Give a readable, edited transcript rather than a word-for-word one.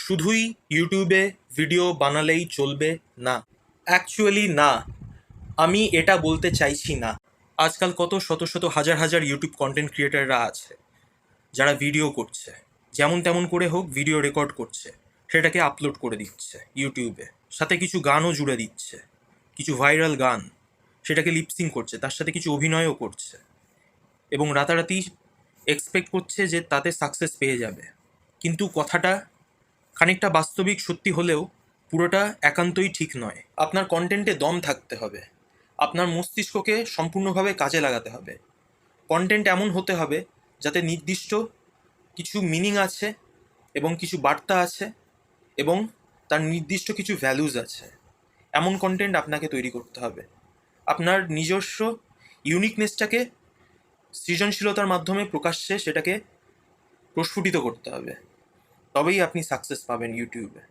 শুধুই ইউটিউবে ভিডিও বানালেই চলবে না। অ্যাকচুয়ালি না, আমি এটা বলতে চাইছি না। আজকাল কত শত শত হাজার হাজার ইউটিউব কন্টেন্ট ক্রিয়েটাররা আছে যারা ভিডিও করছে, যেমন তেমন করে হোক ভিডিও রেকর্ড করছে, সেটাকে আপলোড করে দিচ্ছে ইউটিউবে, সাথে কিছু গানও জুড়ে দিচ্ছে, কিছু ভাইরাল গান, সেটাকে লিপসিং করছে, তার সাথে কিছু অভিনয়ও করছে এবং রাতারাতি এক্সপেক্ট করছে যে তাতে সাকসেস পেয়ে যাবে। কিন্তু কথাটা খানিকটা বাস্তবিক সত্যি হলেও পুরোটা একান্তই ঠিক নয়। আপনার কন্টেন্টে দম থাকতে হবে, আপনার মস্তিষ্ককে সম্পূর্ণভাবে কাজে লাগাতে হবে। কন্টেন্ট এমন হতে হবে যাতে নির্দিষ্ট কিছু মিনিং আছে এবং কিছু বার্তা আছে এবং তার নির্দিষ্ট কিছু ভ্যালুজ আছে। এমন কন্টেন্ট আপনাকে তৈরি করতে হবে। আপনার নিজস্ব ইউনিকনেসটাকে সৃজনশীলতার মাধ্যমে প্রকাশ্যে সেটাকে প্রস্ফুটিত করতে হবে। তবেই আপনি সাকসেস পাবেন ইউটিউবে।